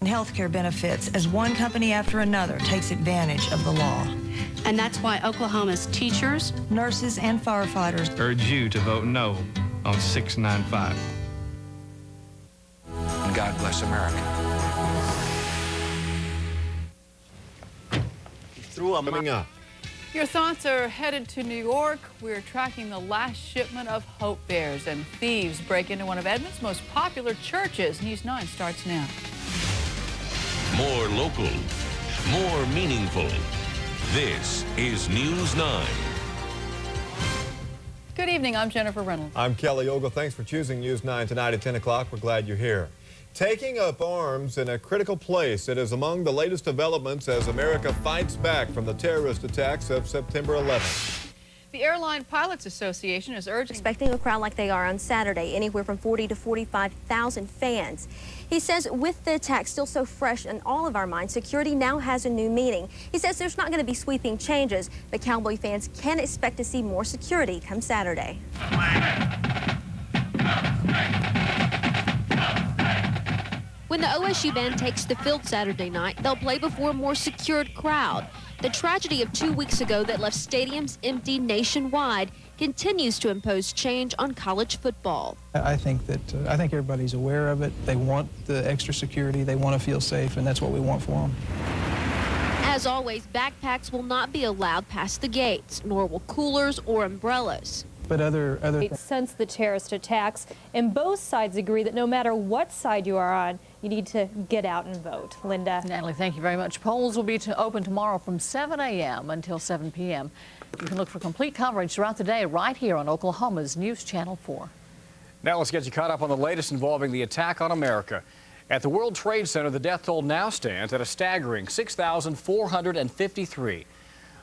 and health care benefits as one company after another takes advantage of the law. And that's why Oklahoma's teachers, nurses, and firefighters urge you to vote no on 695. And God bless America. Coming up. Your thoughts are headed to New York. We're tracking the last shipment of Hope Bears, and thieves break into one of Edmonton's most popular churches. News 9 starts now. More local, more meaningful. This is News 9. Good evening, I'm Jennifer Reynolds. I'm Kelly Ogle. Thanks for choosing News 9 tonight at 10 o'clock. We're glad you're here. Taking up arms in a critical place. It is among the latest developments as America fights back from the terrorist attacks of September 11th. The Airline Pilots Association is urging... Expecting a crowd like they are on Saturday, anywhere from 40 to 45,000 fans. He says with the attack still so fresh in all of our minds, security now has a new meaning. He says there's not going to be sweeping changes, but Cowboy fans can expect to see more security come Saturday. When the OSU band takes the field Saturday night, they'll play before a more secured crowd. The tragedy of 2 weeks ago that left stadiums empty nationwide continues to impose change on college football. I think everybody's aware of it. They want the extra security. They want to feel safe, and that's what we want for them. As always, backpacks will not be allowed past the gates, nor will coolers or umbrellas. But since the terrorist attacks, and both sides agree that no matter what side you are on, you need to get out and vote. Linda. Natalie, thank you very much. Polls will be open tomorrow from 7 a.m. until 7 p.m. You can look for complete coverage throughout the day right here on Oklahoma's News Channel 4. Now let's get you caught up on the latest involving the attack on America. At the World Trade Center, the death toll now stands at a staggering 6,453.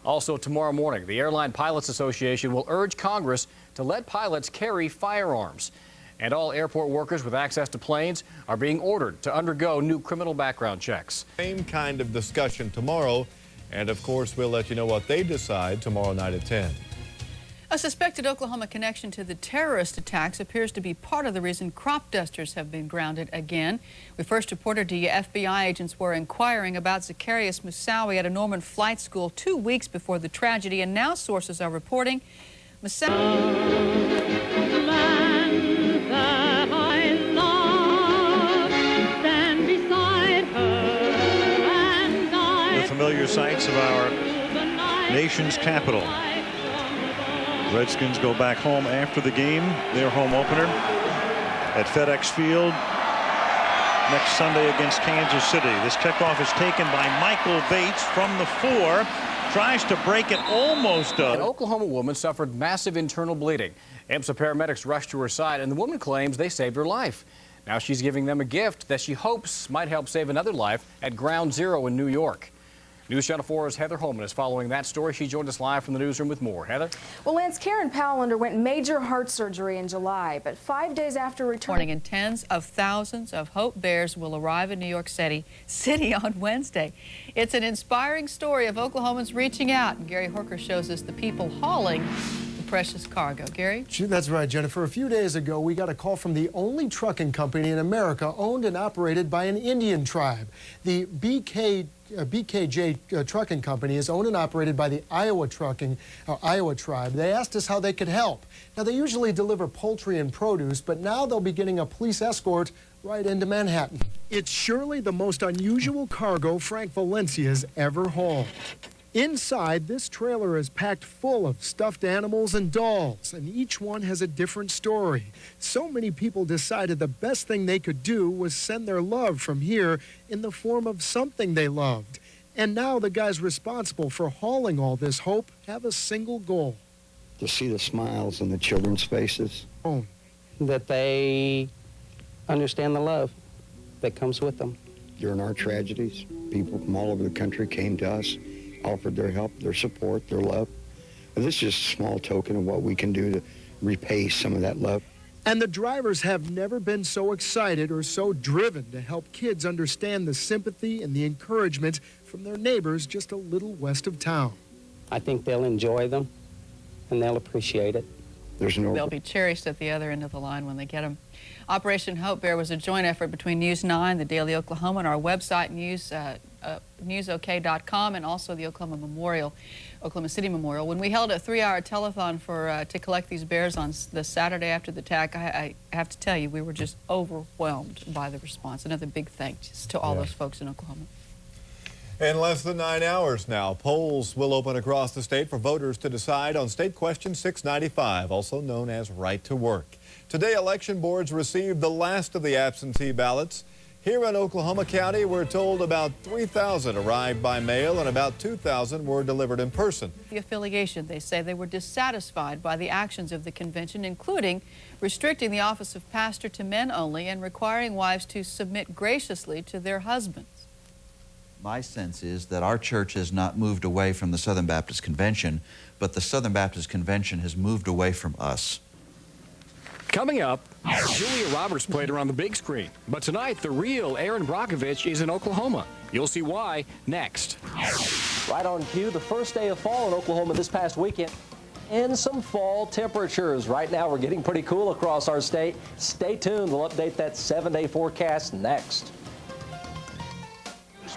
Also tomorrow morning, the Airline Pilots Association will urge Congress to let pilots carry firearms. And all airport workers with access to planes are being ordered to undergo new criminal background checks. Same kind of discussion tomorrow. And of course, we'll let you know what they decide tomorrow night at 10. A suspected Oklahoma connection to the terrorist attacks appears to be part of the reason crop dusters have been grounded again. We first reported to you FBI agents were inquiring about Zacharias Moussaoui at a Norman flight school 2 weeks before the tragedy, and now sources are reporting Moussaoui... The familiar sights of our nation's capital. Redskins go back home after the game, their home opener at FedEx Field next Sunday against Kansas City. This kickoff is taken by Michael Bates from the 4, tries to break it, almost does. An Oklahoma woman suffered massive internal bleeding. EMSA paramedics rushed to her side, and the woman claims they saved her life. Now she's giving them a gift that she hopes might help save another life at Ground Zero in New York. News Channel 4's Heather Holman is following that story. She joined us live from the newsroom with more. Heather? Well, Lance, Karen Powell underwent major heart surgery in July, but 5 days after returning... And tens of thousands of Hope Bears will arrive in New York City on Wednesday. It's an inspiring story of Oklahomans reaching out, and Gary Horker shows us the people hauling the precious cargo. Gary? That's right, Jennifer. A few days ago, we got a call from the only trucking company in America owned and operated by an Indian tribe. The BKJ Trucking Company is owned and operated by the Iowa tribe. They asked us how they could help. Now, they usually deliver poultry and produce, but now they'll be getting a police escort right into Manhattan. It's surely the most unusual cargo Frank Valencia's ever hauled. Inside, this trailer is packed full of stuffed animals and dolls, and each one has a different story. So many people decided the best thing they could do was send their love from here in the form of something they loved. And now the guys responsible for hauling all this hope have a single goal. To see the smiles on the children's faces. That they understand the love that comes with them. During our tragedies, people from all over the country came to us, offered their help, their support, their love. And this is just a small token of what we can do to repay some of that love. And the drivers have never been so excited or so driven to help kids understand the sympathy and the encouragement from their neighbors just a little west of town. I think they'll enjoy them and they'll appreciate it. There's no. They'll be cherished at the other end of the line when they get them. Operation Hope Bear was a joint effort between News 9, the Daily Oklahoma, and our website, newsok.com, and also the Oklahoma City Memorial. When we held a 3-hour telethon to collect these bears on the Saturday after the attack, I have to tell you, we were just overwhelmed by the response. Another big thanks to all those folks in Oklahoma. In less than 9 hours now, polls will open across the state for voters to decide on State Question 695, also known as Right to Work. Today, election boards received the last of the absentee ballots. Here in Oklahoma County, we're told about 3,000 arrived by mail and about 2,000 were delivered in person. The affiliation, they say they were dissatisfied by the actions of the convention, including restricting the office of pastor to men only and requiring wives to submit graciously to their husbands. My sense is that our church has not moved away from the Southern Baptist Convention, but the Southern Baptist Convention has moved away from us. Coming up, Julia Roberts played her on the big screen. But tonight, the real Aaron Brockovich is in Oklahoma. You'll see why next. Right on cue, the first day of fall in Oklahoma this past weekend. And some fall temperatures. Right now, we're getting pretty cool across our state. Stay tuned. We'll update that 7-day forecast next.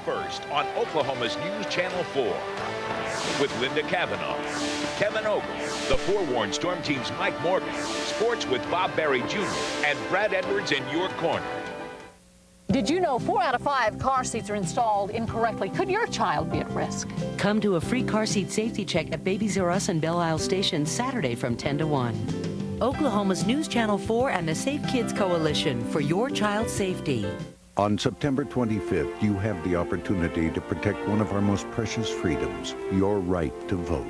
First on Oklahoma's News Channel 4 with Linda Cavanaugh, Kevin Ogle, the forewarned Storm Team's Mike Morgan, sports with Bob Barry Jr., and Brad Edwards in your corner. Did you know 4 out of 5 car seats are installed incorrectly? Could your child be at risk? Come to a free car seat safety check at Babies R Us and Belle Isle Station Saturday from 10 to 1. Oklahoma's News Channel 4 and the Safe Kids Coalition for your child's safety. On September 25th, you have the opportunity to protect one of our most precious freedoms, your right to vote.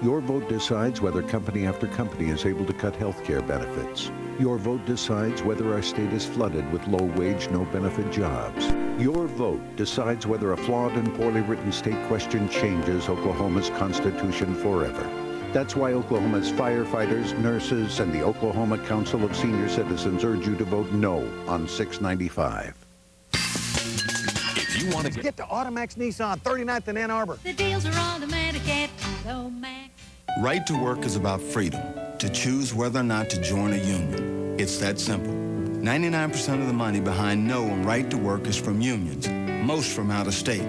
Your vote decides whether company after company is able to cut health care benefits. Your vote decides whether our state is flooded with low-wage, no-benefit jobs. Your vote decides whether a flawed and poorly written state question changes Oklahoma's Constitution forever. That's why Oklahoma's firefighters, nurses, and the Oklahoma Council of Senior Citizens urge you to vote no on 695. You want to get to Automax Nissan, 39th and Ann Arbor. The deals are automatic at Automax. Right to work is about freedom, to choose whether or not to join a union. It's that simple. 99% of the money behind no on Right to Work is from unions, most from out of state.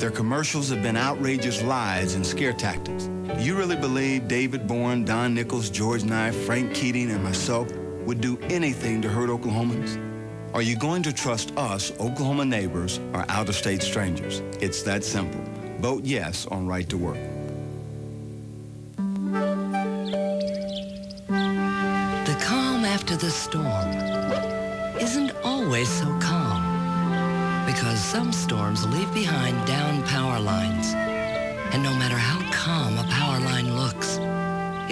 Their commercials have been outrageous lies and scare tactics. Do you really believe David Bourne, Don Nichols, George Nye, Frank Keating, and myself would do anything to hurt Oklahomans? Are you going to trust us, Oklahoma neighbors, or out-of-state strangers? It's that simple. Vote yes on Right to Work. The calm after the storm isn't always so calm, because some storms leave behind down power lines. And no matter how calm a power line looks,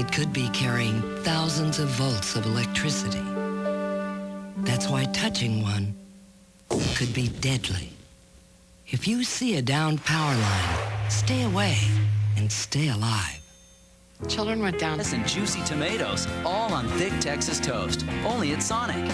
it could be carrying thousands of volts of electricity. That's why touching one could be deadly. If you see a downed power line, stay away and stay alive. Children went down. And juicy tomatoes, all on thick Texas toast, only at Sonic.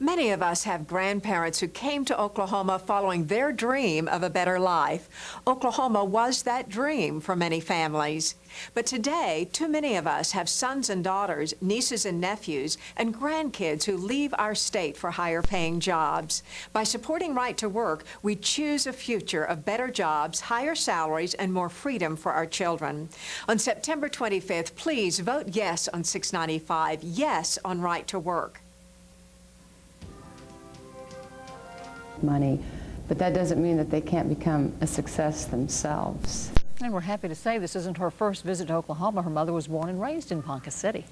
Many of us have grandparents who came to Oklahoma following their dream of a better life. Oklahoma was that dream for many families. But today, too many of us have sons and daughters, nieces and nephews, and grandkids who leave our state for higher-paying jobs. By supporting Right to Work, we choose a future of better jobs, higher salaries, and more freedom for our children. On September 25th, please vote yes on 695, yes on Right to Work. Money, but that doesn't mean that they can't become a success themselves. And we're happy to say this isn't her first visit to Oklahoma. Her mother was born and raised in Ponca City.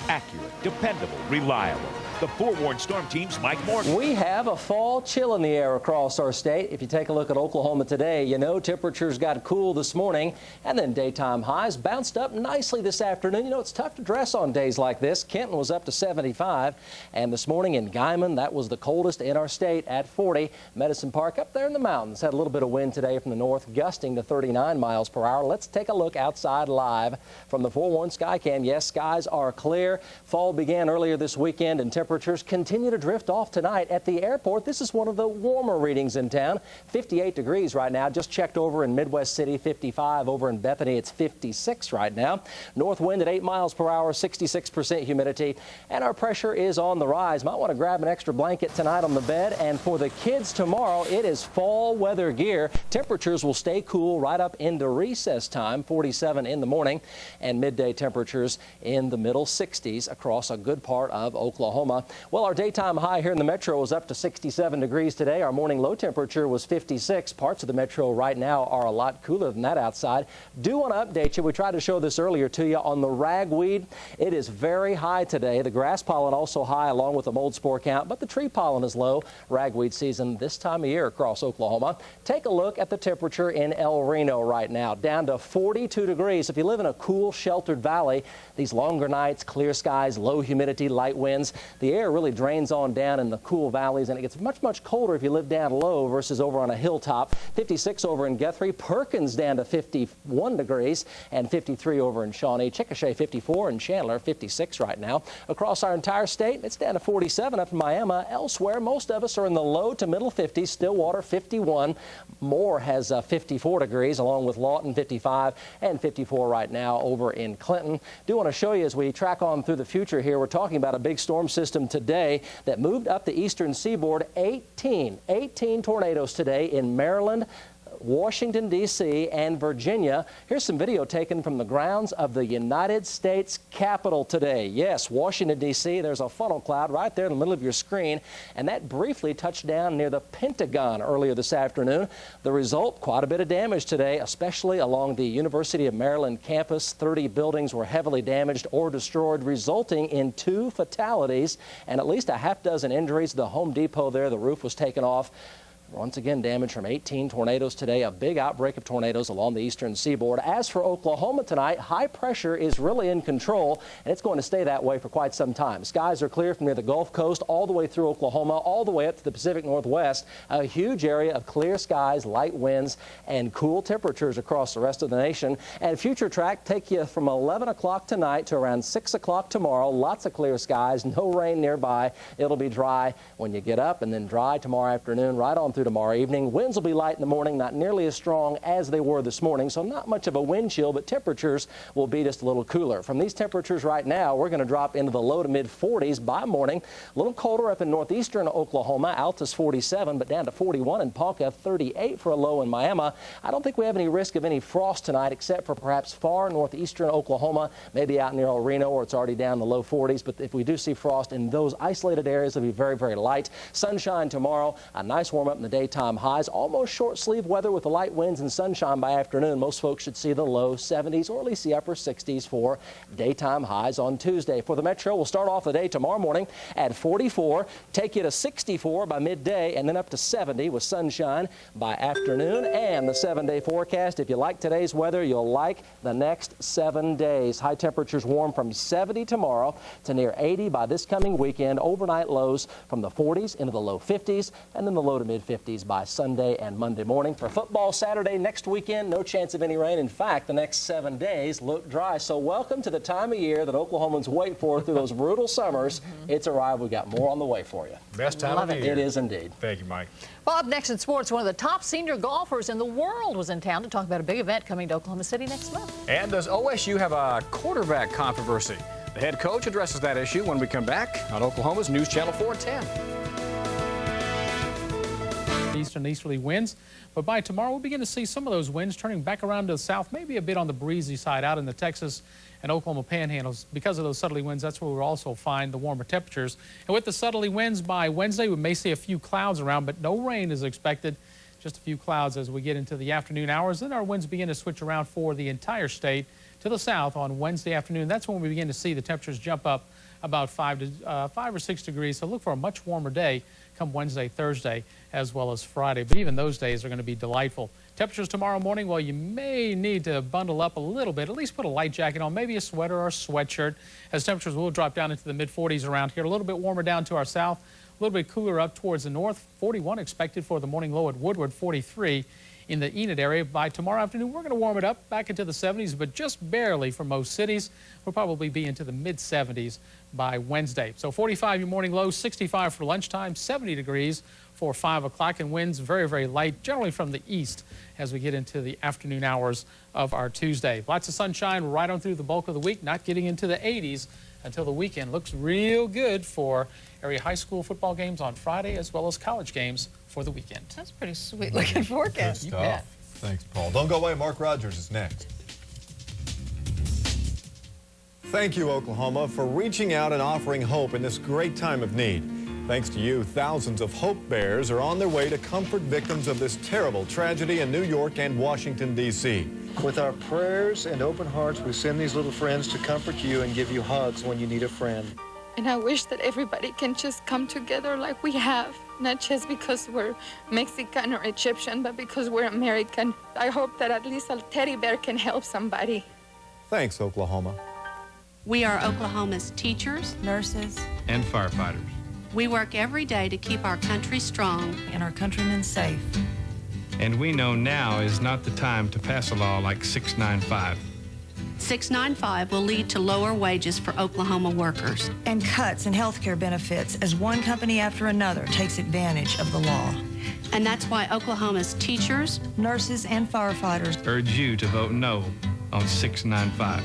Accurate, dependable, reliable. The forewarned Storm Team's Mike Morgan. We have a fall chill in the air across our state. If you take a look at Oklahoma today, you know temperatures got cool this morning, and then daytime highs bounced up nicely this afternoon. You know, it's tough to dress on days like this. Kenton was up to 75, and this morning in Guyman, that was the coldest in our state at 40. Medicine Park up there in the mountains had a little bit of wind today from the north, gusting to 39 miles per hour. Let's take a look outside live from the forewarned Skycam. Yes, skies are clear. Fall began earlier this weekend, and temperatures temperatures continue to drift off tonight at the airport. This is one of the warmer readings in town. 58 degrees right now. Just checked over in Midwest City, 55. Over in Bethany, it's 56 right now. North wind at 8 miles per hour, 66% humidity, and our pressure is on the rise. Might want to grab an extra blanket tonight on the bed. And for the kids tomorrow, it is fall weather gear. Temperatures will stay cool right up into recess time, 47 in the morning, and midday temperatures in the middle 60s across a good part of Oklahoma. Well, our daytime high here in the metro is up to 67 degrees today. Our morning low temperature was 56. Parts of the metro right now are a lot cooler than that outside. Do want to update you. We tried to show this earlier to you on the ragweed. It is very high today. The grass pollen also high along with the mold spore count, but the tree pollen is low. Ragweed season this time of year across Oklahoma. Take a look at the temperature in El Reno right now, down to 42 degrees. If you live in a cool, sheltered valley, these longer nights, clear skies, low humidity, light winds, the air really drains on down in the cool valleys, and it gets much, much colder if you live down low versus over on a hilltop. 56 over in Guthrie, Perkins down to 51 degrees, and 53 over in Shawnee. Chickasha 54 and Chandler 56 right now. Across our entire state, it's down to 47 up in Miami. Elsewhere, most of us are in the low to middle 50s. Stillwater 51. Moore has 54 degrees, along with Lawton 55 and 54 right now over in Clinton. Do want to show you as we track on through the future here, we're talking about a big storm system today that moved up the eastern seaboard. 18 tornadoes today in Maryland, Washington, D.C., and Virginia. Here's some video taken from the grounds of the United States Capitol today. Yes, Washington, D.C., there's a funnel cloud right there in the middle of your screen, and that briefly touched down near the Pentagon earlier this afternoon. The result, quite a bit of damage today, especially along the University of Maryland campus. 30 buildings were heavily damaged or destroyed, resulting in 2 fatalities and at least a half dozen injuries. The Home Depot there, the roof was taken off. Once again, damage from 18 tornadoes today, a big outbreak of tornadoes along the eastern seaboard. As for Oklahoma tonight, high pressure is really in control, and it's going to stay that way for quite some time. Skies are clear from near the Gulf Coast all the way through Oklahoma, all the way up to the Pacific Northwest. A huge area of clear skies, light winds, and cool temperatures across the rest of the nation. And future track take you from 11 o'clock tonight to around 6 o'clock tomorrow. Lots of clear skies, no rain nearby. It'll be dry when you get up, and then dry tomorrow afternoon, right on through tomorrow evening. Winds will be light in the morning, not nearly as strong as they were this morning, so not much of a wind chill, but temperatures will be just a little cooler. From these temperatures right now, we're going to drop into the low to mid 40s by morning. A little colder up in northeastern Oklahoma, Altus 47, but down to 41 in Ponca, 38 for a low in Miami. I don't think we have any risk of any frost tonight, except for perhaps far northeastern Oklahoma, maybe out near El Reno, where it's already down in the low 40s. But if we do see frost in those isolated areas, it'll be very, very light. Sunshine tomorrow, a nice warm up in the daytime highs, almost short sleeve weather with the light winds and sunshine by afternoon. Most folks should see the low 70s or at least the upper 60s for daytime highs on Tuesday. For the metro, we'll start off the day tomorrow morning at 44, take you to 64 by midday, and then up to 70 with sunshine by afternoon. And the 7-day forecast, if you like today's weather, you'll like the next 7 days. High temperatures warm from 70 tomorrow to near 80 by this coming weekend. Overnight lows from the 40s into the low 50s, and then the low to mid 50s by Sunday and Monday morning. For football Saturday next weekend, no chance of any rain. In fact, the next 7 days look dry. So welcome to the time of year that Oklahomans wait for through those brutal summers. It's arrived. We've got more on the way for you. Best time of the year. It is indeed. Thank you, Mike. Well, up next in sports, one of the top senior golfers in the world was in town to talk about a big event coming to Oklahoma City next month. And does OSU have a quarterback controversy? The head coach addresses that issue when we come back on Oklahoma's News Channel 4 at 10. Easterly winds, but by tomorrow we'll begin to see some of those winds turning back around to the south, maybe a bit on the breezy side out in the Texas and Oklahoma panhandles. Because of those southerly winds, that's where we'll also find the warmer temperatures. And with the southerly winds by Wednesday, we may see a few clouds around, but no rain is expected. Just a few clouds as we get into the afternoon hours. Then our winds begin to switch around for the entire state to the south on Wednesday afternoon. That's when we begin to see the temperatures jump up about 5 or 6 degrees. So look for a much warmer day come Wednesday, Thursday, as well as Friday. But even those days are going to be delightful. Temperatures tomorrow morning, well, you may need to bundle up a little bit, at least put a light jacket on, maybe a sweater or a sweatshirt, as temperatures will drop down into the mid-40s around here. A little bit warmer down to our south, a little bit cooler up towards the north. 41 expected for the morning low at Woodward, 43 in the Enid area. By tomorrow afternoon, we're going to warm it up back into the 70s, but just barely for most cities. We'll probably be into the mid-70s by Wednesday. So 45 your morning low, 65 for lunchtime, 70 degrees for 5 o'clock, and winds very, very light, generally from the east as we get into the afternoon hours of our Tuesday. Lots of sunshine right on through the bulk of the week, not getting into the 80s until the weekend. Looks real good for area high school football games on Friday as well as college games for the weekend. That's pretty sweet looking forecast. Good stuff. Thanks, Paul. Don't go away. Mark Rogers is next. Thank you, Oklahoma, for reaching out and offering hope in this great time of need. Thanks to you, thousands of Hope Bears are on their way to comfort victims of this terrible tragedy in New York and Washington, D.C. With our prayers and open hearts, we send these little friends to comfort you and give you hugs when you need a friend. And I wish that everybody can just come together like we have, not just because we're Mexican or Egyptian, but because we're American. I hope that at least a teddy bear can help somebody. Thanks, Oklahoma. We are Oklahoma's teachers, nurses, and firefighters. We work every day to keep our country strong and our countrymen safe. And we know now is not the time to pass a law like 695. 695 will lead to lower wages for Oklahoma workers. And cuts in health care benefits as one company after another takes advantage of the law. And that's why Oklahoma's teachers, nurses, and firefighters urge you to vote no on 695.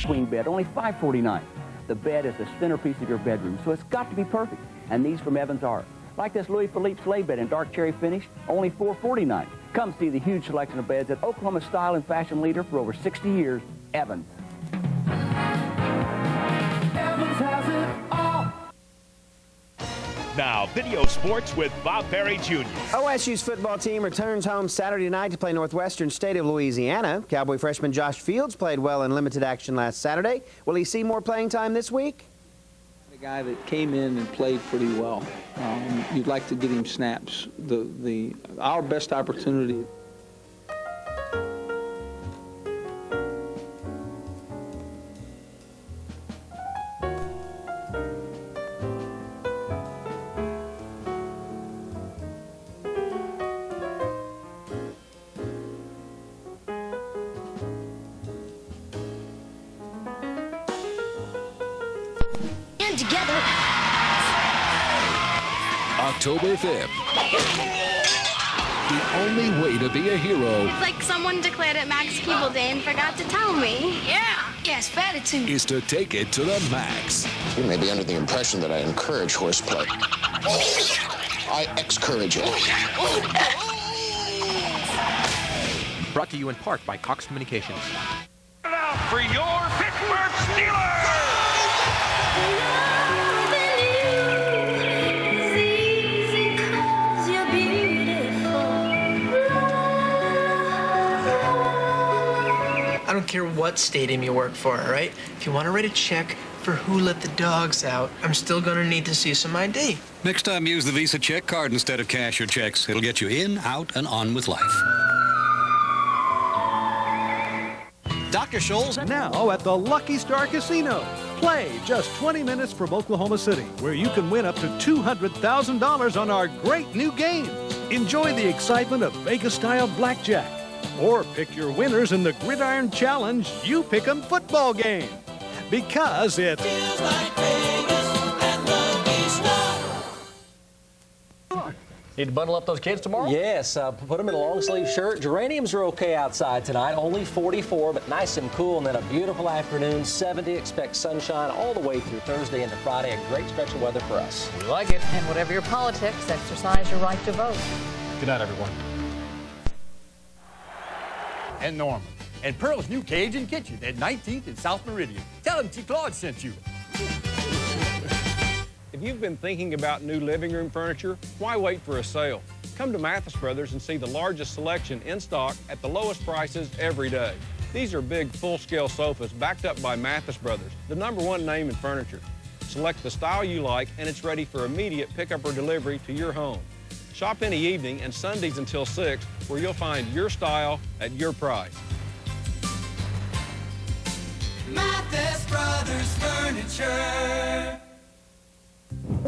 Queen bed, only $549. The bed is the centerpiece of your bedroom, so it's got to be perfect. And these from Evans are. Like this Louis Philippe sleigh bed in dark cherry finish, only $449. Come see the huge selection of beds at Oklahoma style and fashion leader for over 60 years, Evans. Evans has it all. Now, video sports with Bob Berry Jr. OSU's football team returns home Saturday night to play Northwestern State of Louisiana. Cowboy freshman Josh Fields played well in limited action last Saturday. Will he see more playing time this week? A guy that came in and played pretty well. You'd like to get him snaps. Our best opportunity. Together. October 5th. The only way to be a hero. It's like someone declared it Max Keeble Day and forgot to tell me. Yeah. Yes, attitude. Is to take it to the max. You may be under the impression that I encourage horseplay. I excourage it. Brought to you in part by Cox Communications. For your Pittsburgh Steelers! I don't care what stadium you work for, all right? If you want to write a check for who let the dogs out, I'm still going to need to see some ID. Next time, use the Visa check card instead of cash or checks. It'll get you in, out, and on with life. Dr. Scholl's now at the Lucky Star Casino. Play just 20 minutes from Oklahoma City, where you can win up to $200,000 on our great new games. Enjoy the excitement of Vegas-style blackjack. Or pick your winners in the Gridiron Challenge You Pick 'em football game. Because it feels like Vegas at Lucky Star. Need to bundle up those kids tomorrow? Yes, put them in a long sleeve shirt. Geraniums are okay outside tonight, only 44, but nice and cool. And then a beautiful afternoon, 70. Expect sunshine all the way through Thursday into Friday. A great stretch of weather for us. We like it. And whatever your politics, exercise your right to vote. Good night, everyone. And Norman, and Pearl's new Cajun Kitchen at 19th and South Meridian. Tell them T. Claude sent you. If you've been thinking about new living room furniture, why wait for a sale? Come to Mathis Brothers and see the largest selection in stock at the lowest prices every day. These are big, full-scale sofas backed up by Mathis Brothers, the #1 name in furniture. Select the style you like, and it's ready for immediate pickup or delivery to your home. Shop any evening and Sundays until 6, where you'll find your style at your price. Mathis Brothers Furniture.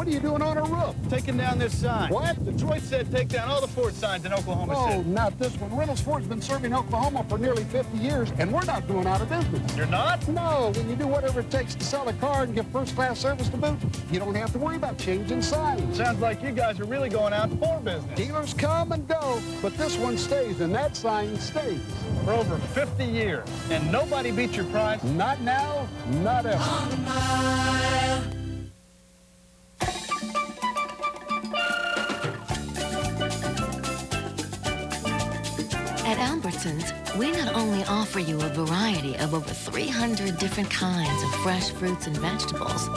What are you doing on a roof? Taking down this sign. What? Detroit said take down all the Ford signs in Oklahoma Oh, City. not this one. Reynolds Ford's been serving Oklahoma for nearly 50 years, and we're not going out of business. You're not? No, when you do whatever it takes to sell a car and give first-class service to boot, you don't have to worry about changing signs. Sounds like you guys are really going out for business. Dealers come and go, but this one stays, and that sign stays. For over 50 years, and nobody beat your price? Not now, not ever. At Albertsons, we not only offer you a variety of over 300 different kinds of fresh fruits and vegetables,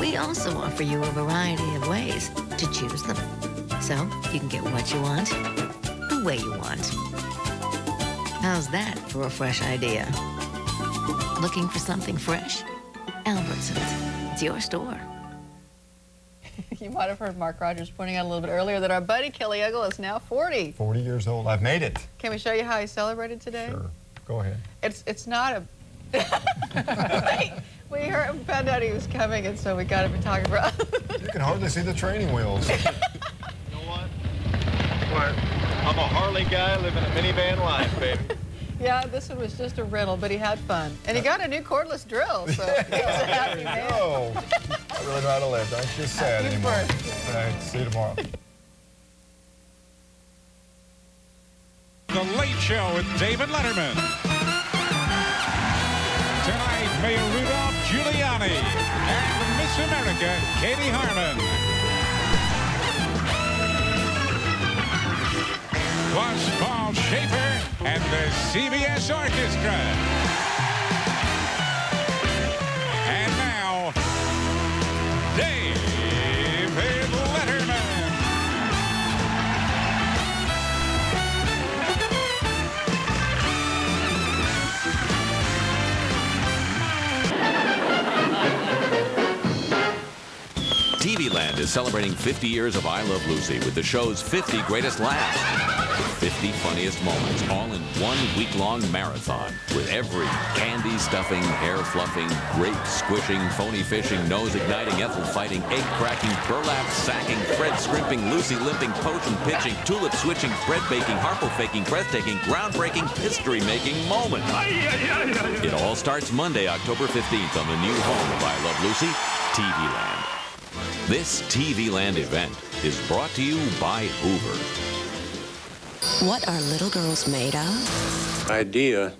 we also offer you a variety of ways to choose them. So you can get what you want, the way you want. How's that for a fresh idea? Looking for something fresh? Albertsons, it's your store. You might have heard Mark Rogers pointing out a little bit earlier that our buddy Kelly Eggle is now 40. 40 years old. I've made it. Can we show you how he celebrated today? Sure. Go ahead. It's not a... we found out he was coming, and so we got him a photographer. You can hardly see the training wheels. You know what? I'm a Harley guy living a minivan life, baby. Yeah, this one was just a rental, but he had fun. And he got a new cordless drill, so he was a happy man. Oh, I really know how to live. Don't get sad anymore. All right, see you tomorrow. The Late Show with David Letterman. Tonight, Mayor Rudolph Giuliani and Miss America, Katie Harmon. Plus Paul Schaefer and the CBS Orchestra. And now, David Letterman. TV Land is celebrating 50 years of I Love Lucy with the show's 50 greatest laughs. 50 funniest moments, all in one week-long marathon, with every candy stuffing, hair fluffing, grape squishing, phony fishing, nose igniting, Ethel fighting, egg cracking, burlap sacking, Fred scrimping, Lucy limping, potion pitching, tulip switching, bread baking, harpo faking, breathtaking, groundbreaking, history-making moment. It all starts Monday, October 15th on the new home of I Love Lucy, TV Land. This TV Land event is brought to you by Hoover. What are little girls made of? Idea